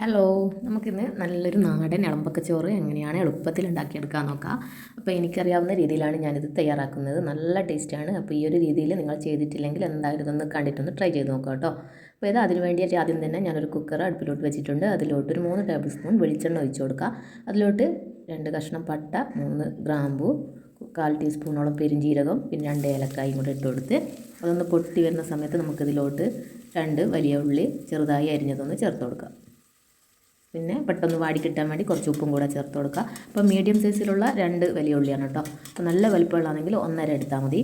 Hello, നമുക്കിന്ന് നല്ലൊരു നാടൻ ഇളമ്പക്ക ചോറ് എങ്ങനെയാണ് എളുപ്പത്തിൽ ഉണ്ടാക്കിയെടുക്കാൻ നോക്കാം. അപ്പോൾ എനിക്കറിയാവുന്ന രീതിയിലാണ് ഞാനിത് തയ്യാറാക്കുന്നത്. നല്ല ടേസ്റ്റാണ്. അപ്പോൾ ഈ ഒരു രീതിയിൽ നിങ്ങൾ ചെയ്തിട്ടില്ലെങ്കിൽ എന്തായാലും ഇതൊന്ന് കണ്ടിട്ടൊന്ന് ട്രൈ ചെയ്ത് നോക്കാം കേട്ടോ. അപ്പോൾ ഇത് അതിന് വേണ്ടിയിട്ട് ആദ്യം തന്നെ ഞാനൊരു കുക്കർ അടുപ്പിലോട്ട് വെച്ചിട്ടുണ്ട്. അതിലോട്ട് ഒരു 3 ടേബിൾ സ്പൂൺ വെളിച്ചെണ്ണ ഒഴിച്ച് കൊടുക്കുക. അതിലോട്ട് 2 കഷ്ണം പട്ട, 3 ഗ്രാമ്പു, 1/4 ടീസ്പൂണോളം പെരിഞ്ജീരകം, പിന്നെ 2 ഏലക്കായും കൂടെ ഇട്ട് കൊടുത്ത് അതൊന്ന് പൊട്ടി വരുന്ന സമയത്ത് നമുക്കിതിലോട്ട് 2 വലിയ ഉള്ളി ചെറുതായി അരിഞ്ഞതൊന്ന് ചേർത്ത് കൊടുക്കാം. പിന്നെ പെട്ടെന്ന് വാടി കിട്ടാൻ വേണ്ടി കുറച്ച് ഉപ്പും കൂടെ ചേർത്ത് കൊടുക്കുക. അപ്പോൾ മീഡിയം സൈസിലുള്ള 2 വലിയ ഉള്ളിയാണ് കേട്ടോ. അപ്പോൾ നല്ല വലിപ്പമുള്ളതാണെങ്കിൽ 1.5 എടുത്താൽ മതി.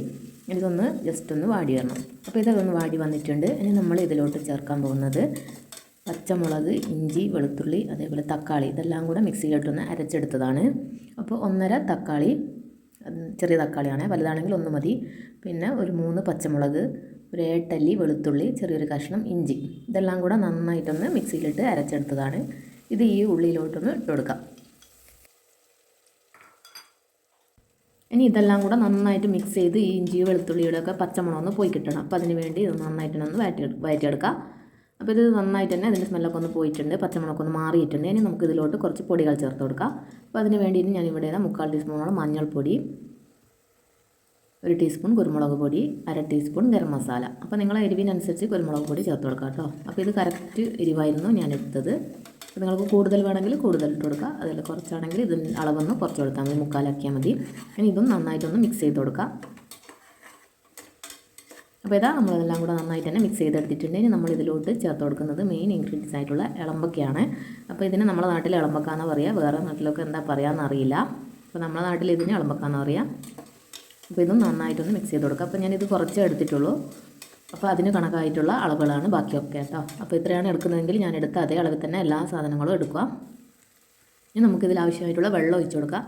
ഇതൊന്ന് ജസ്റ്റ് ഒന്ന് വാടി വരണം. അപ്പോൾ ഇതൊന്ന് വാടി വന്നിട്ടുണ്ട്. ഇനി നമ്മൾ ഇതിലോട്ട് ചേർക്കാൻ പോകുന്നത് പച്ചമുളക്, ഇഞ്ചി, വെളുത്തുള്ളി, അതേപോലെ തക്കാളി, ഇതെല്ലാം കൂടെ മിക്സിയിലിട്ടൊന്ന് അരച്ചെടുത്തതാണ്. അപ്പോൾ 1.5 തക്കാളി, ചെറിയ തക്കാളിയാണ്, വലുതാണെങ്കിൽ 1 മതി. പിന്നെ ഒരു 3 പച്ചമുളക്, ഒരു 8 അല്ലി വെളുത്തുള്ളി, ചെറിയൊരു കഷ്ണം ഇഞ്ചി, ഇതെല്ലാം കൂടെ നന്നായിട്ടൊന്ന് മിക്സിയിലിട്ട് അരച്ചെടുത്തതാണ്. ഇത് ഈ ഉള്ളിയിലോട്ടൊന്ന് ഇട്ട് കൊടുക്കാം. ഇനി ഇതെല്ലാം കൂടെ നന്നായിട്ട് മിക്സ് ചെയ്ത് ഈ ഇഞ്ചി വെളുത്തുള്ളിയുടെ ഒക്കെ പച്ചമുളകൊന്ന് പോയി കിട്ടണം. അപ്പോൾ അതിന് വേണ്ടി ഇത് നന്നായിട്ട് ഒന്ന് വഴറ്റിയെടുക്കാം. അപ്പോൾ ഇത് നന്നായിട്ട് തന്നെ അതിൻ്റെ സ്മെല്ലൊക്കെ ഒന്ന് പോയിട്ടുണ്ട്, പച്ചമുളകൊക്കെ ഒന്ന് മാറിയിട്ടുണ്ട്. ഇനി നമുക്ക് ഇതിലോട്ട് കുറച്ച് പൊടികൾ ചേർത്ത് കൊടുക്കാം. അപ്പോൾ അതിന് വേണ്ടി ഞാനിവിടെ 1/4 ടീസ്പൂണോളം മഞ്ഞൾപ്പൊടി, 1 ടീസ്പൂൺ കുരുമുളക് പൊടി, 1/2 ടീസ്പൂൺ ഗരം മസാല. അപ്പോൾ നിങ്ങളെ എരിവിനനുസരിച്ച് കുരുമുളക് പൊടി ചേർത്ത് കൊടുക്കാം കേട്ടോ. അപ്പോൾ ഇത് കറക്റ്റ് എരിവായിരുന്നു ഞാൻ എടുത്തത്. അപ്പോൾ നിങ്ങൾക്ക് കൂടുതൽ വേണമെങ്കിൽ കൂടുതൽ ഇട്ട് കൊടുക്കുക, അതിൽ കുറച്ചാണെങ്കിൽ ഇതിന് അളവൊന്ന് കുറച്ച് കൊടുത്താൽ മതി, 3/4 ആക്കിയാൽ മതി. ഇനി ഇതും നന്നായിട്ടൊന്ന് മിക്സ് ചെയ്ത് കൊടുക്കാം. അപ്പോൾ ഇതാ നമ്മളതെല്ലാം കൂടെ നന്നായിട്ട് തന്നെ മിക്സ് ചെയ്തെടുത്തിട്ടുണ്ട്. ഇനി നമ്മൾ ഇതിലോട്ട് ചേർത്ത് കൊടുക്കുന്നത് മെയിൻ ഇൻഗ്രീഡിയൻസ് ആയിട്ടുള്ള ഇളമ്പക്കയാണ്. അപ്പോൾ ഇതിന് നമ്മുടെ നാട്ടിൽ ഇളമ്പക്ക എന്ന് പറയുക, വേറെ നാട്ടിലൊക്കെ എന്താ പറയുക അറിയില്ല. അപ്പോൾ നമ്മുടെ നാട്ടിൽ ഇതിന് ഇളമ്പക്ക എന്ന് പറയുക. അപ്പോൾ ഇതും നന്നായിട്ടൊന്ന് മിക്സ് ചെയ്ത് കൊടുക്കുക. അപ്പോൾ ഞാനിത് കുറച്ചേ എടുത്തിട്ടുള്ളൂ. അപ്പോൾ അതിന് കണക്കായിട്ടുള്ള അളവുകളാണ് ബാക്കിയൊക്കെ കേട്ടോ. അപ്പോൾ ഇത്രയാണ് എടുക്കുന്നതെങ്കിൽ ഞാൻ എടുത്ത അതേ അളവിൽ തന്നെ എല്ലാ സാധനങ്ങളും എടുക്കുക. ഇനി നമുക്കിതിൽ ആവശ്യമായിട്ടുള്ള വെള്ളം ഒഴിച്ച് കൊടുക്കാം.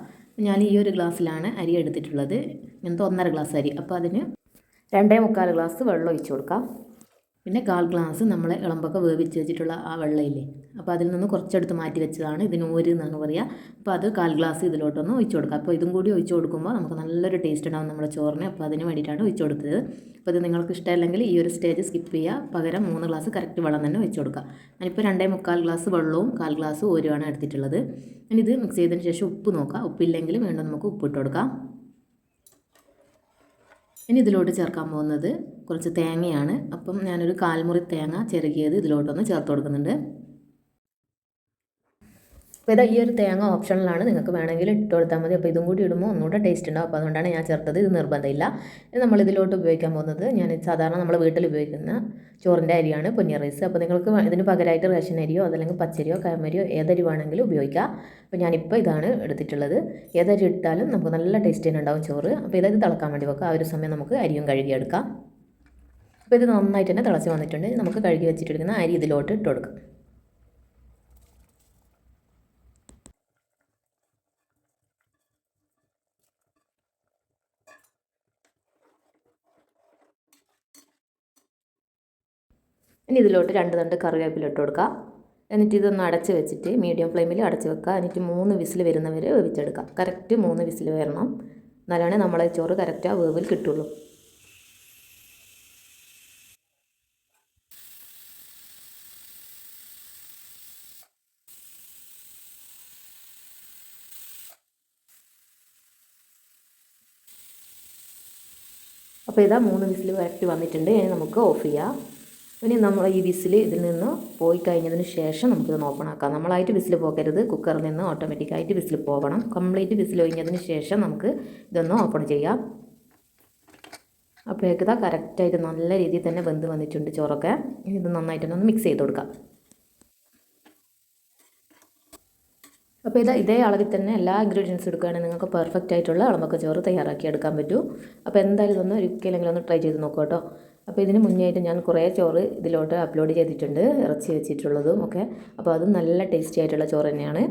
ഞാൻ ഈ ഒരു ഗ്ലാസ്സിലാണ് അരി എടുത്തിട്ടുള്ളത്, ഇങ്ങനത്തെ 1.5 ഗ്ലാസ് അരി. അപ്പോൾ അതിന് 2.25 ഗ്ലാസ് വെള്ളം ഒഴിച്ച് കൊടുക്കാം. പിന്നെ 1/4 ഗ്ലാസ് നമ്മൾ ഇളമ്പൊക്കെ വേവിച്ച് വെച്ചിട്ടുള്ള ആ വെള്ളമില്ലേ, അപ്പോൾ അതിൽ നിന്ന് കുറച്ചെടുത്ത് മാറ്റി വെച്ചതാണ്, ഇതിന് ഓര് എന്നാണ് പറയുക. അപ്പോൾ അത് 1/4 ഗ്ലാസ് ഇതിലോട്ടൊന്ന് ഒഴിച്ച് കൊടുക്കുക. അപ്പോൾ ഇതും കൂടി ഒഴിച്ച് കൊടുക്കുമ്പോൾ നമുക്ക് നല്ലൊരു ടേസ്റ്റ് ഉണ്ടാകും നമ്മുടെ ചോറിന്. അപ്പോൾ അതിന് വേണ്ടിയിട്ടാണ് ഒഴിച്ച് കൊടുത്തത്. അപ്പോൾ ഇത് നിങ്ങൾക്ക് ഇഷ്ടമല്ലെങ്കിൽ ഈ ഒരു സ്റ്റേജ് സ്കിപ്പ് ചെയ്യുക, പകരം 3 ഗ്ലാസ് കറക്റ്റ് വെള്ളം തന്നെ ഒഴിച്ച് കൊടുക്കുക. ഞാനിപ്പോൾ 2.25 ഗ്ലാസ് വെള്ളവും 1/4 ഗ്ലാസ് ഓരുമാണ് എടുത്തിട്ടുള്ളത്. ഇനി ഇത് മിക്സ് ചെയ്തതിന് ശേഷം ഉപ്പ് നോക്കുക, ഉപ്പില്ലെങ്കിൽ വീണ്ടും നമുക്ക് ഉപ്പിട്ട് കൊടുക്കാം. ഇനി ഇതിലോട്ട് ചേർക്കാൻ പോകുന്നത് കുറച്ച് തേങ്ങയാണ്. അപ്പം ഞാനൊരു 1/4 മുറി തേങ്ങ ചിരകിയത് ഇതിലോട്ടൊന്ന് ചേർത്ത് കൊടുക്കുന്നുണ്ട്. അപ്പോൾ ഇതാ ഈ ഒരു തേങ്ങ ഓപ്ഷണലാണ്, നിങ്ങൾക്ക് വേണമെങ്കിൽ ഇട്ട് കൊടുത്താൽ മതി. അപ്പോൾ ഇതും കൂടി ഇടുമ്പോൾ ഒന്നുകൂടെ ടേസ്റ്റ് ഉണ്ടാവും. അപ്പോൾ അതുകൊണ്ടാണ് ഞാൻ ചേർത്തത്, ഇത് നിർബന്ധമില്ല. ഇത് നമ്മൾ ഇതിലോട്ട് ഉപയോഗിക്കാൻ പോകുന്നത് ഞാൻ സാധാരണ നമ്മൾ വീട്ടിൽ ഉപയോഗിക്കുന്ന ചോറിൻ്റെ അരിയാണ്, പൊന്നി റൈസ്. അപ്പോൾ നിങ്ങൾക്ക് ഇതിന് പകരമായിട്ട് റേഷൻ അരിയോ അതല്ലെങ്കിൽ പച്ചരിയോ കയമരിയോ ഏതരി വേണമെങ്കിലും ഉപയോഗിക്കാം. അപ്പോൾ ഞാനിപ്പോൾ ഇതാണ് എടുത്തിട്ടുള്ളത്. ഏതരി ഇട്ടാലും നമുക്ക് നല്ല ടേസ്റ്റ് തന്നെ ഉണ്ടാവും ചോറ്. അപ്പോൾ ഇത് തിളക്കാൻ വേണ്ടി വെക്കാം. ആ ഒരു സമയം നമുക്ക് അരിയും കഴുകിയെടുക്കാം. അപ്പോൾ ഇത് നന്നായിട്ട് തന്നെ തിളച്ച് വന്നിട്ടുണ്ട്. നമുക്ക് കഴുകി വെച്ചിട്ടിരിക്കുന്ന അരി ഇതിലോട്ട് ഇട്ട് കൊടുക്കാം. ഇനി ഇതിലോട്ട് 2 തണ്ട് കറിവേപ്പില ഇട്ട് കൊടുക്കുക. എന്നിട്ട് ഇതൊന്ന് അടച്ച് വെച്ചിട്ട് മീഡിയം ഫ്ലെയിമിൽ അടച്ച് വെക്കുക. എന്നിട്ട് 3 വിസിൽ വരുന്നവരെ വേവിച്ചെടുക്കുക. കറക്റ്റ് 3 വിസിൽ വരണം, എന്നാലാണ് നമ്മളെ ചോറ് കറക്റ്റ് ആ വേവിൽ കിട്ടുള്ളൂ. അപ്പോൾ ഇതാ 3 വിസിൽ കറക്റ്റ് വന്നിട്ടുണ്ട്. ഇനി നമുക്ക് ഓഫ് ചെയ്യാം. ഇനി നമ്മൾ ഈ വിസിൽ ഇതിൽ നിന്ന് പോയി കഴിഞ്ഞതിന് ശേഷം നമുക്കിത് ഓപ്പൺ ആക്കാം. നമ്മളായിട്ട് വിസിൽ പോകരുത്, കുക്കറിൽ നിന്ന് ഓട്ടോമാറ്റിക്കായിട്ട് വിസിൽ പോകണം. കംപ്ലീറ്റ് വിസിൽ ഒഴിഞ്ഞതിന് ശേഷം നമുക്ക് ഇതൊന്ന് ഓപ്പൺ ചെയ്യാം. അപ്പോഴേക്ക് ഇതാ കറക്റ്റായിട്ട് നല്ല രീതിയിൽ തന്നെ വെന്ത് വന്നിട്ടുണ്ട് ചോറൊക്കെ. ഇത് നന്നായിട്ടൊന്ന് മിക്സ് ചെയ്ത് കൊടുക്കാം. അപ്പോൾ ഇതേ അളവിൽ തന്നെ എല്ലാ ഇൻഗ്രീഡിയൻസ് എടുക്കുകയാണെങ്കിൽ നിങ്ങൾക്ക് പെർഫെക്റ്റ് ആയിട്ടുള്ള ഇളമ്പക്ക ചോറ് തയ്യാറാക്കി എടുക്കാൻ പറ്റും. അപ്പോൾ എന്തായാലും ഇതൊന്ന് ഒരിക്കലെങ്കിലും ഒന്ന് ട്രൈ ചെയ്ത് നോക്കുക കേട്ടോ. അപ്പോൾ ഇതിന് മുന്നേ ആയിട്ട് ഞാൻ കുറേ ചോറ് ഇതിലോട്ട് അപ്ലോഡ് ചെയ്തിട്ടുണ്ട്, ഇറച്ചി വെച്ചിട്ടുള്ളതും ഒക്കെ. അപ്പോൾ അതും നല്ല ടേസ്റ്റി ആയിട്ടുള്ള ചോറ് തന്നെയാണ്.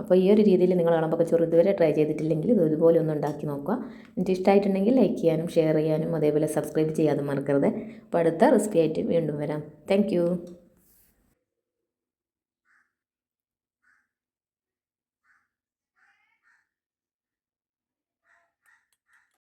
അപ്പോൾ ഈ ഒരു രീതിയിൽ നിങ്ങൾ ഇളമ്പക്ക ചോറ് ഇതുവരെ ട്രൈ ചെയ്തിട്ടില്ലെങ്കിൽ ഇത് ഇതുപോലെ ഒന്ന് ഉണ്ടാക്കി നോക്കുക. എനിക്ക് ഇഷ്ടമായിട്ടുണ്ടെങ്കിൽ ലൈക്ക് ചെയ്യാനും ഷെയർ ചെയ്യാനും അതേപോലെ സബ്സ്ക്രൈബ് ചെയ്യാനും മറക്കരുത്. അപ്പോൾ അടുത്ത റെസിപ്പി ആയിട്ട് വീണ്ടും വരാം. താങ്ക്